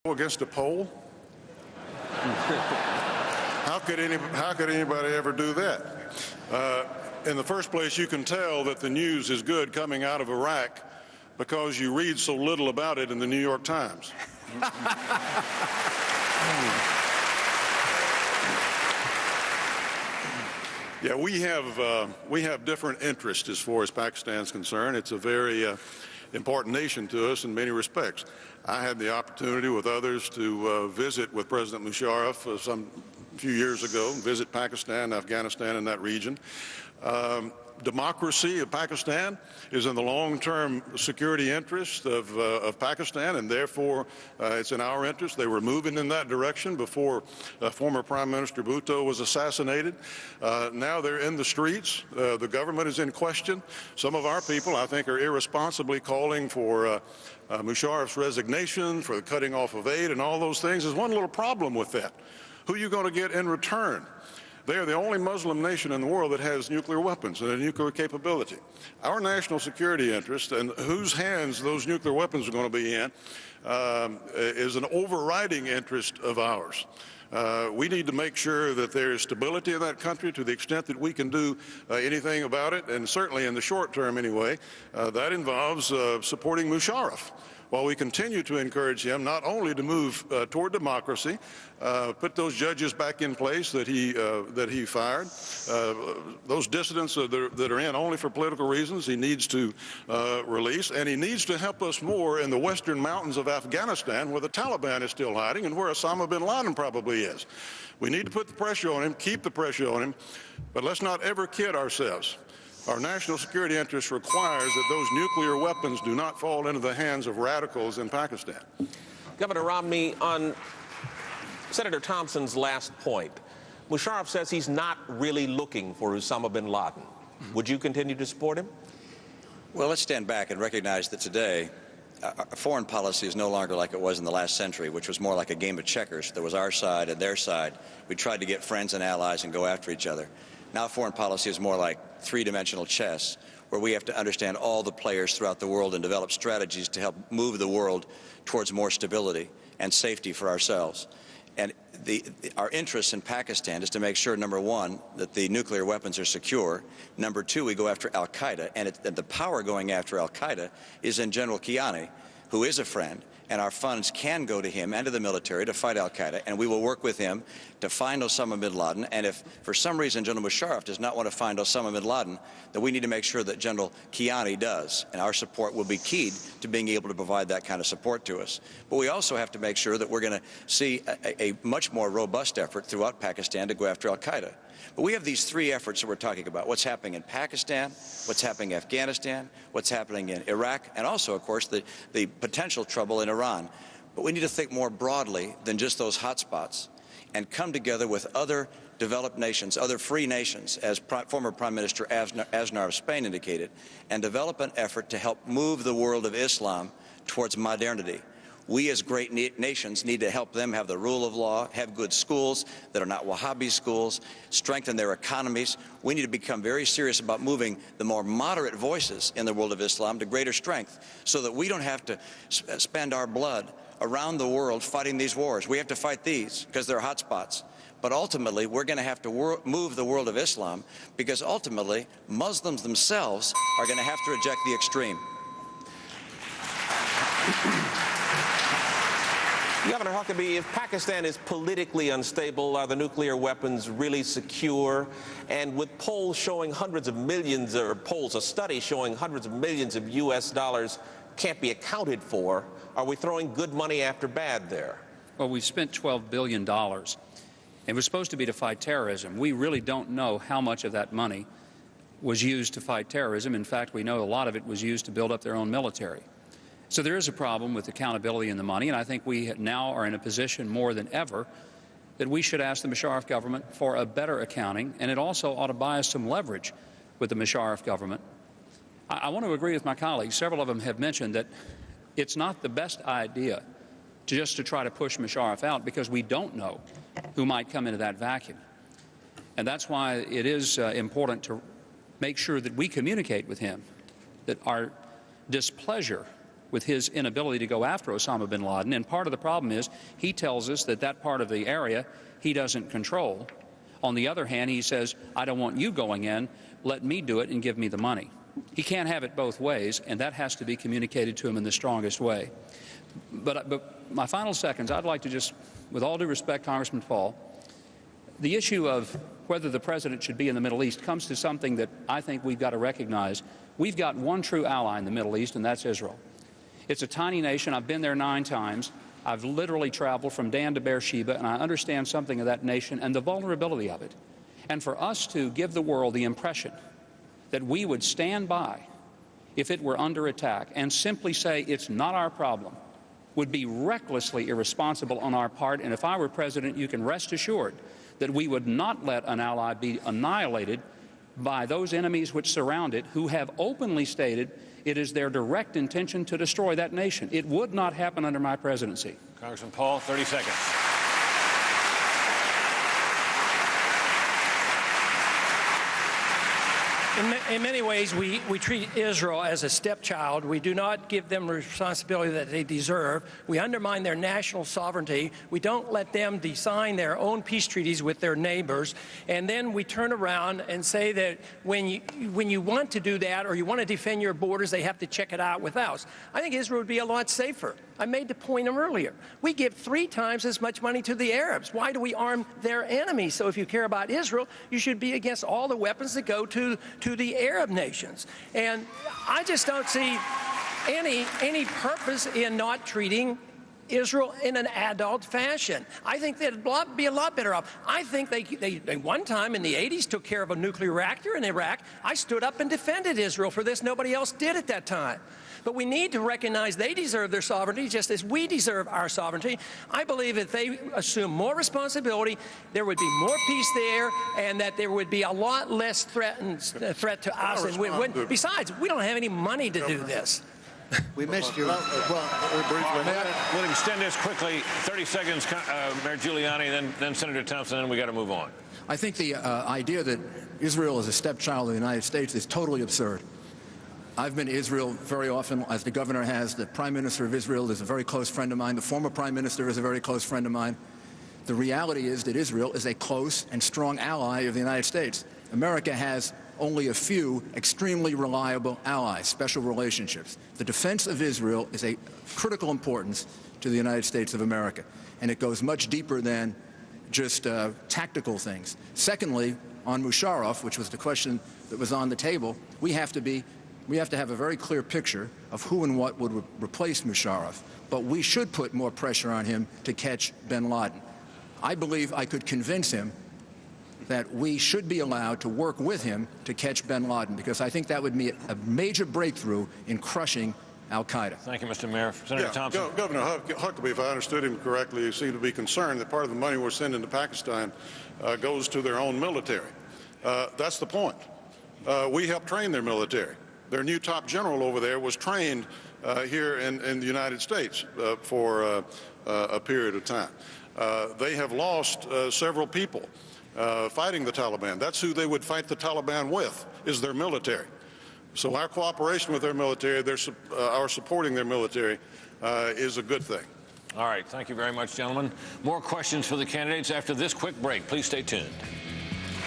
Against a poll? How could anybody ever do that? In the first place, you can tell that the news is good coming out of Iraq because you read so little about it in the New York Times. Yeah, we have different interests as far as Pakistan's concerned. It's a very important nation to us in many respects. I had the opportunity with others to visit with President Musharraf some few years ago, visit Pakistan, Afghanistan, and that region. Democracy of Pakistan is in the long-term security interest of Pakistan, and therefore it's in our interest. They were moving in that direction before former Prime Minister Bhutto was assassinated. Now they're in the streets. The government is in question. Some of our people, I think, are irresponsibly calling for Musharraf's resignation, for the cutting off of aid, and all those things. There's one little problem with that. Who are you going to get in return? They are the only Muslim nation in the world that has nuclear weapons and a nuclear capability. Our national security interest and whose hands those nuclear weapons are going to be in is an overriding interest of ours. We need to make sure that there is stability in that country to the extent that we can do anything about it, and certainly in the short term anyway, that involves supporting Musharraf. While we continue to encourage him not only to move toward democracy, put those judges back in place that he fired, those dissidents that are in only for political reasons, he needs to release, and he needs to help us more in the western mountains of Afghanistan, where the Taliban is still hiding and where Osama bin Laden probably is. We need to put the pressure on him, keep the pressure on him, but let's not ever kid ourselves. Our national security interest requires that those nuclear weapons do not fall into the hands of radicals in Pakistan. Governor Romney, on Senator Thompson's last point, Musharraf says he's not really looking for Osama bin Laden. Would you continue to support him? Well, let's stand back and recognize that today foreign policy is no longer like it was in the last century, which was more like a game of checkers. There was our side and their side. We tried to get friends and allies and go after each other. Now foreign policy is more like three-dimensional chess, where we have to understand all the players throughout the world and develop strategies to help move the world towards more stability and safety for ourselves. And our interest in Pakistan is to make sure, number one, that the nuclear weapons are secure. Number two, we go after al-Qaeda, and the power going after al-Qaeda is in General Kiani, who is a friend, and our funds can go to him and to the military to fight al-Qaeda, and we will work with him to find Osama bin Laden. And if for some reason General Musharraf does not want to find Osama bin Laden, then we need to make sure that General Kiani does, and our support will be keyed to being able to provide that kind of support to us. But we also have to make sure that we're going to see a much more robust effort throughout Pakistan to go after al-Qaeda. But we have these three efforts that we're talking about: what's happening in Pakistan, what's happening in Afghanistan, what's happening in Iraq, and also, of course, the potential trouble in Iran. But we need to think more broadly than just those hotspots and come together with other developed nations, other free nations, as former Prime Minister Aznar of Spain indicated, and develop an effort to help move the world of Islam towards modernity. We as great nations need to help them have the rule of law, have good schools that are not Wahhabi schools, strengthen their economies. We need to become very serious about moving the more moderate voices in the world of Islam to greater strength, so that we don't have to spend our blood around the world fighting these wars. We have to fight these because they're hotspots. But ultimately, we're going to have to move the world of Islam, because ultimately Muslims themselves are going to have to reject the extreme. Governor Huckabee, if Pakistan is politically unstable, are the nuclear weapons really secure? And with polls showing hundreds of millions, or a study showing hundreds of millions of U.S. dollars can't be accounted for, are we throwing good money after bad there? Well, we've spent $12 billion. It was supposed to be to fight terrorism. We really don't know how much of that money was used to fight terrorism. In fact, we know a lot of it was used to build up their own military. So there is a problem with accountability in the money, and I think we now are in a position more than ever that we should ask the Musharraf government for a better accounting, and it also ought to buy us some leverage with the Musharraf government. I want to agree with my colleagues. Several of them have mentioned that it's not the best idea to try to push Musharraf out, because we don't know who might come into that vacuum. And that's why it is important to make sure that we communicate with him that our displeasure with his inability to go after Osama bin Laden. And part of the problem is he tells us that that part of the area he doesn't control. On the other hand, he says, I don't want you going in. Let me do it and give me the money. He can't have it both ways, and that has to be communicated to him in the strongest way. But my final seconds, I'd like to just, with all due respect, Congressman Paul, the issue of whether the president should be in the Middle East comes to something that I think we've got to recognize. We've got one true ally in the Middle East, and that's Israel. It's a tiny nation. I've been there 9 times. I've literally traveled from Dan to Beersheba, and I understand something of that nation and the vulnerability of it. And for us to give the world the impression that we would stand by if it were under attack and simply say it's not our problem would be recklessly irresponsible on our part. And if I were president, you can rest assured that we would not let an ally be annihilated by those enemies which surround it, who have openly stated it is their direct intention to destroy that nation. It would not happen under my presidency. Congressman Paul, 30 seconds. In many ways, we treat Israel as a stepchild. We do not give them the responsibility that they deserve. We undermine their national sovereignty. We don't let them design their own peace treaties with their neighbors. And then we turn around and say that when you want to do that or you want to defend your borders, they have to check it out with us. I think Israel would be a lot safer. I made the point earlier. We give 3 times as much money to the Arabs. Why do we arm their enemies? So if you care about Israel, you should be against all the weapons that go to the Arab nations. And I just don't see any purpose in not treating Israel in an adult fashion. I think they'd be a lot better off. I think they one time in the 80s took care of a nuclear reactor in Iraq. I stood up and defended Israel for this. Nobody else did at that time. But we need to recognize they deserve their sovereignty just as we deserve our sovereignty. I believe if they assume more responsibility, there would be more peace there, and that there would be a lot less threat to us. And besides, we don't have any money to do this. We missed you. We'll extend this quickly. 30 seconds, Mayor Giuliani, then Senator Thompson, and we got to move on. I think the idea that Israel is a stepchild of the United States is totally absurd. I've been to Israel very often, as the governor has. The Prime Minister of Israel is a very close friend of mine. The former Prime Minister is a very close friend of mine. The reality is that Israel is a close and strong ally of the United States. America has only a few extremely reliable allies, special relationships. The defense of Israel is a critical importance to the United States of America, and it goes much deeper than just tactical things. Secondly, on Musharraf, which was the question that was on the table, we have to have a very clear picture of who and what would replace Musharraf, but we should put more pressure on him to catch bin Laden. I believe I could convince him that we should be allowed to work with him to catch bin Laden, because I think that would be a major breakthrough in crushing al-Qaeda. Thank you, Mr. Mayor. Senator Thompson. Governor Huckabee, if I understood him correctly, he seemed to be concerned that part of the money we're sending to Pakistan goes to their own military. That's the point. We help train their military. Their new top general over there was trained here in the United States for a period of time. They have lost several people fighting the Taliban. That's who they would fight the Taliban with, is their military. So our cooperation with their military, our supporting their military, is a good thing. All right. Thank you very much, gentlemen. More questions for the candidates after this quick break. Please stay tuned.